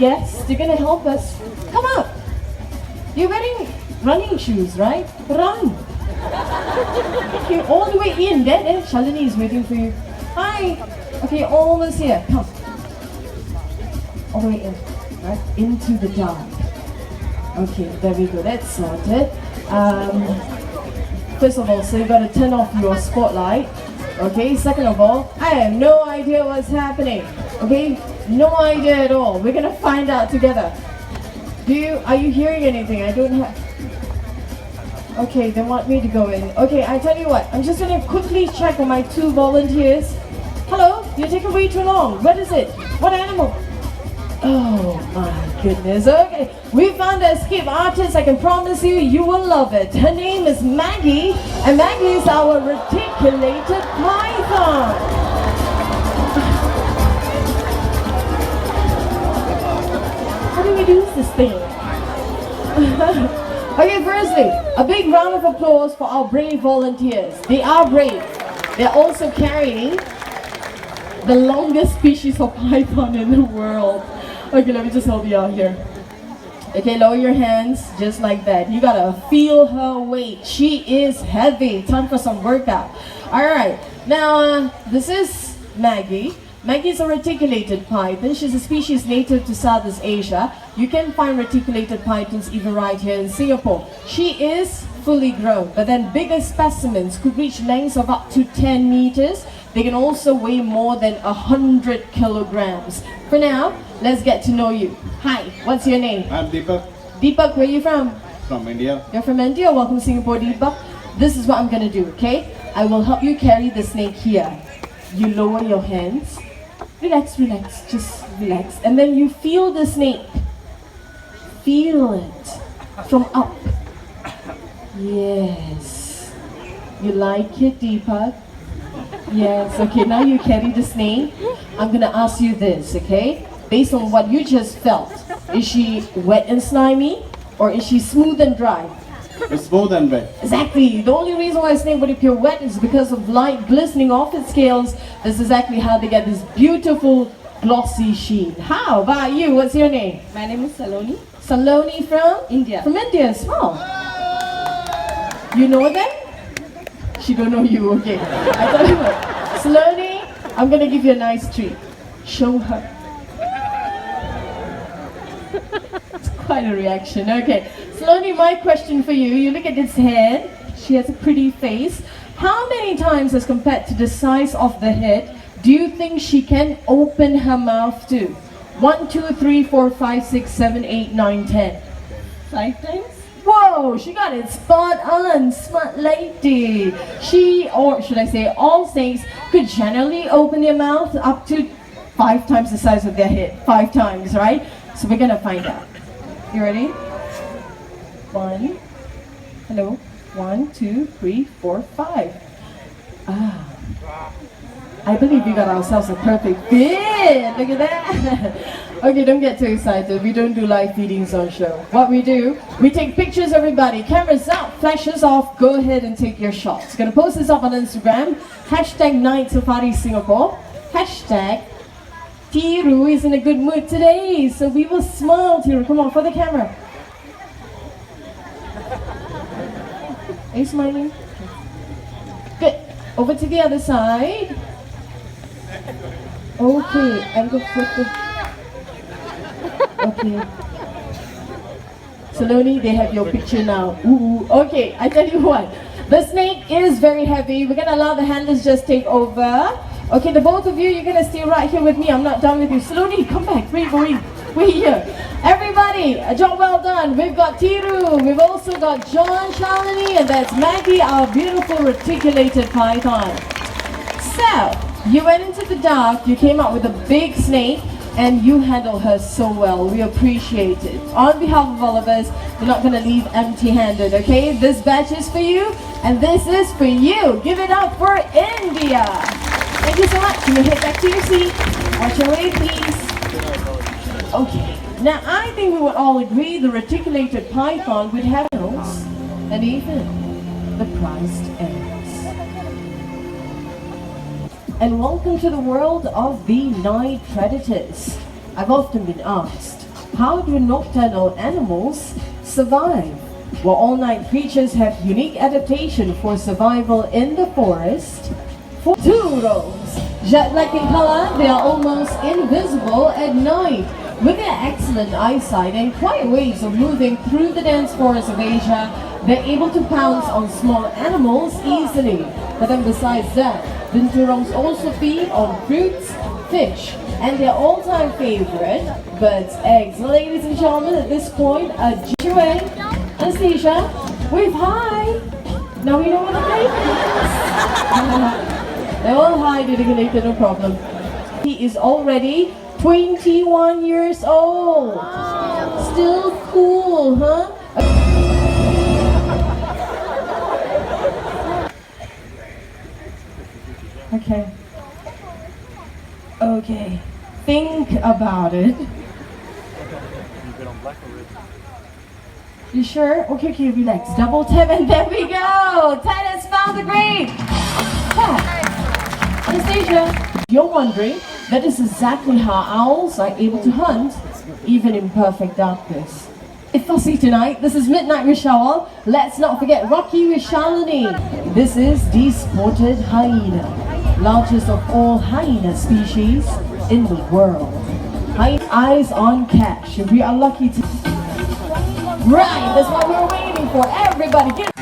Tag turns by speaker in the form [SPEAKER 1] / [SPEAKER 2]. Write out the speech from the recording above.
[SPEAKER 1] guest. You're gonna help us. Come up. You're wearing running shoes, right? Run. Okay, all the way in. There. Shalini is waiting for you. Hi. Okay, almost here. Come. All the way in. Right? Into the dark. Okay, there we go. That's sorted. First of all, so you gotta turn off your spotlight. Okay, second of all, I have no idea what's happening. Okay, no idea at all. We're gonna find out together. Are you hearing anything? I don't have. Okay, they want me to go in. Okay, I tell you what, I'm just gonna quickly check on my two volunteers. Hello, you're taking way too long. What is it? What animal? Oh my goodness. Okay, we found a escape artist. I can promise you, you will love it. Her name is Maggie, and Maggie is our reticulated python. How do we use this thing? Okay, firstly, a big round of applause for our brave volunteers. They are brave. They're also carrying the longest species of python in the world. Okay, let me just help you out here. Okay, lower your hands, just like that. You gotta feel her weight. She is heavy. Time for some workout. Alright, now this is Maggie. Maggie is a reticulated python. She's a species native to Southeast Asia. You can find reticulated pythons even right here in Singapore. She is fully grown, but then bigger specimens could reach lengths of up to 10 meters. They can also weigh more than 100 kilograms. For now, let's get to know you. Hi, what's your name?
[SPEAKER 2] I'm Deepak.
[SPEAKER 1] Deepak, where are you from?
[SPEAKER 2] From India.
[SPEAKER 1] You're from India? Welcome to Singapore, Deepak. This is what I'm gonna do, okay? I will help you carry the snake here. You lower your hands. Relax, just relax. And then you feel the snake. Feel it from up. Yes. You like it, Deepak? Yes, okay, now you carry the snake. I'm gonna ask you this, okay? Based on what you just felt, is she wet and slimy or is she smooth and dry?
[SPEAKER 2] It's more than wet.
[SPEAKER 1] Exactly. The only reason why a snake would appear wet is because of light glistening off its scales. That's exactly how they get this beautiful glossy sheen. How about you? What's your name?
[SPEAKER 3] My name is Saloni.
[SPEAKER 1] Saloni from?
[SPEAKER 3] India.
[SPEAKER 1] From India, small. You know them? She don't know you, okay. I tell you what, Saloni, I'm gonna give you a nice treat. Show her. It's quite a reaction, okay. Saloni, my question for you, you look at this head, she has a pretty face. How many times as compared to the size of the head, do you think she can open her mouth to? 1, 2, 3, 4, 5, 6, 7, 8, 9, 10.
[SPEAKER 3] 5 times?
[SPEAKER 1] Whoa, she got it spot on, smart lady. She, or should I say all snakes, could generally open their mouth up to 5 times the size of their head. 5 times, right? So we're gonna find out. You ready? 1, hello, 1, 2, 3, 4, 5. Ah. I believe we got ourselves a perfect fit. Look at that. Okay, don't get too excited. We don't do live feedings on show. What we do, we take pictures, everybody. Cameras out, flashes off. Go ahead and take your shots. Gonna post this up on Instagram. Hashtag Night Safari Singapore. Hashtag Tiru is in a good mood today. So we will smile, Tiru. Come on, for the camera. Are you smiling? Good. Over to the other side. Okay, angle photo. Okay. Saloni, they have your picture now. Ooh, okay, I tell you what. The snake is very heavy. We're gonna allow the handlers just take over. Okay, the both of you, you're gonna stay right here with me. I'm not done with you. Saloni, come back. We're here. Everybody, a job well done. We've got Tiru. We've also got John, Shalini, and that's Maggie, our beautiful reticulated python. So, you went into the dark, you came out with a big snake, and you handled her so well. We appreciate it. On behalf of all of us, we're not going to leave empty-handed, okay? This batch is for you, and this is for you. Give it up for India. Thank you so much. You may head back to your seat. Watch your way, please. Okay. Now, I think we would all agree the reticulated python would have nose and even the prized eggs. And welcome to the world of the night predators. I've often been asked, how do nocturnal animals survive? Well, all-night creatures have unique adaptation for survival in the forest. For turtles, jet-black in color, they are almost invisible at night. With their excellent eyesight and quiet ways of moving through the dense forests of Asia, they're able to pounce on small animals easily. But then besides that, binturongs also feed on fruits, fish, and their all-time favorite, birds' eggs. Ladies and gentlemen, at this point, Joy, Anastasia, wave hi! Now we know what the name is. They're all hi, dedicated, no problem. He is already 21 years old. Still cool, huh? Okay. Okay. Think about it. You sure? Okay, relax. Double tap and there we go! Ted has found the grave! Ted! Anastasia, you're wondering, that is exactly how owls are able to hunt, even in perfect darkness. It's fussy tonight. This is Midnight with Shawwal. Let's not forget Rocky with Shalini. This is the spotted hyena, largest of all hyena species in the world. Eyes on catch. If we are lucky to... Right, that's what we're waiting for. Everybody get